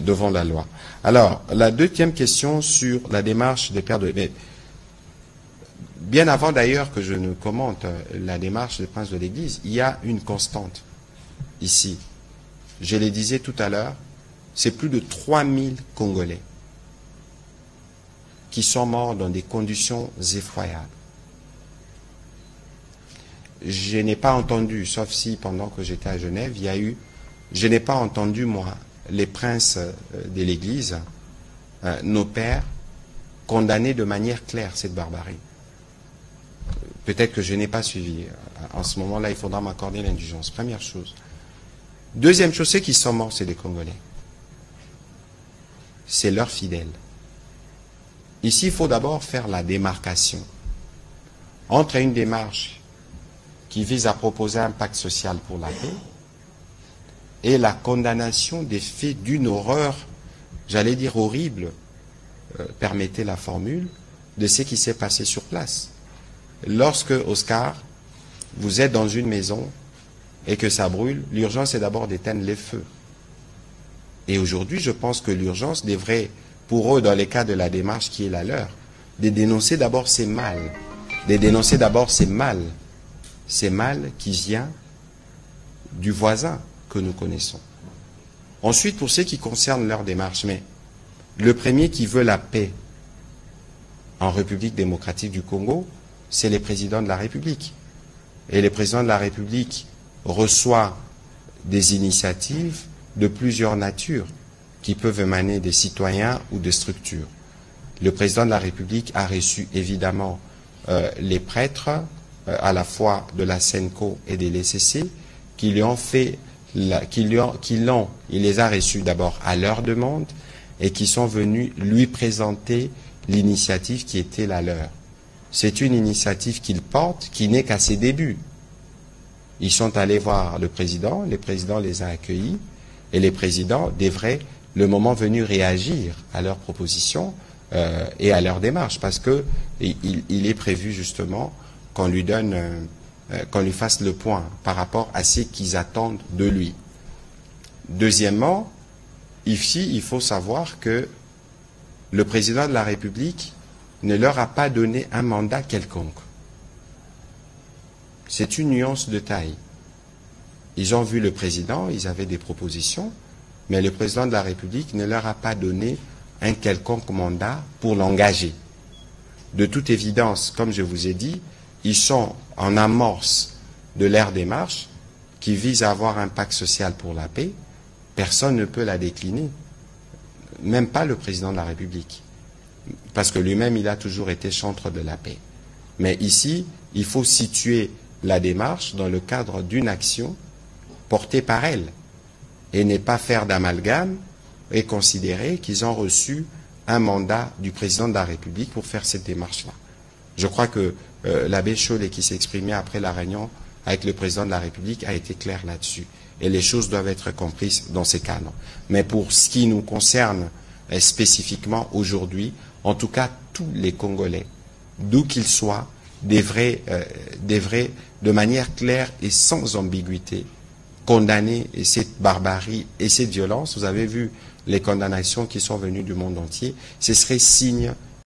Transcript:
devant la loi. Alors, la deuxième question sur la démarche des pères de... Mais, bien avant d'ailleurs que je ne commente la démarche des princes de l'Église, il y a une constante ici. Je le disais tout à l'heure, c'est plus de 3000 Congolais qui sont morts dans des conditions effroyables. Je n'ai pas entendu, sauf si pendant que j'étais à Genève, je n'ai pas entendu, moi, les princes de l'Église, nos pères, condamner de manière claire cette barbarie. Peut-être que je n'ai pas suivi. En ce moment-là, il faudra m'accorder l'indulgence. Première chose. Deuxième chose, ceux qui sont morts, c'est les Congolais. C'est leurs fidèles. Ici, il faut d'abord faire la démarcation entre une démarche qui vise à proposer un pacte social pour la paix et la condamnation des faits d'une horreur, j'allais dire horrible, permettez la formule, de ce qui s'est passé sur place. Lorsque, Oscar, vous êtes dans une maison et que ça brûle, l'urgence est d'abord d'éteindre les feux. Et aujourd'hui, je pense que l'urgence devrait, pour eux, dans les cas de la démarche qui est la leur, de dénoncer d'abord ces mal, ces mal qui vient du voisin que nous connaissons. Ensuite, pour ce qui concerne leur démarche, mais le premier qui veut la paix en République démocratique du Congo, c'est le président de la République. Et le président de la République reçoit des initiatives de plusieurs natures qui peuvent émaner des citoyens ou des structures. Le président de la République a reçu évidemment les prêtres à la fois de la SENCO et de l'ECC qui lui ont fait, il les a reçus d'abord à leur demande et qui sont venus lui présenter l'initiative qui était la leur. C'est une initiative qu'ils portent qui n'est qu'à ses débuts. Ils sont allés voir le président les a accueillis et les présidents devraient, le moment venu, réagir à leurs propositions et à leur démarche parce que il est prévu justement qu'on lui donne, qu'on lui fasse le point par rapport à ce qu'ils attendent de lui. Deuxièmement, ici, il faut savoir que le président de la République ne leur a pas donné un mandat quelconque. C'est une nuance de taille. Ils ont vu le président, ils avaient des propositions, mais le président de la République ne leur a pas donné un quelconque mandat pour l'engager. De toute évidence, comme je vous ai dit, ils sont en amorce de leur démarche qui vise à avoir un pacte social pour la paix. Personne ne peut la décliner, même pas le président de la République, parce que lui-même, il a toujours été chantre de la paix. Mais ici, il faut situer la démarche dans le cadre d'une action portée par elle et ne pas faire d'amalgame et considérer qu'ils ont reçu un mandat du président de la République pour faire cette démarche-là. Je crois que l'abbé Chollet, qui s'est exprimé après la réunion avec le président de la République, a été clair là-dessus. Et les choses doivent être comprises dans ces cadres. Mais pour ce qui nous concerne spécifiquement aujourd'hui, en tout cas, tous les Congolais, d'où qu'ils soient, devraient, de manière claire et sans ambiguïté, condamner cette barbarie et cette violence. Vous avez vu les condamnations qui sont venues du monde entier. Ce serait signe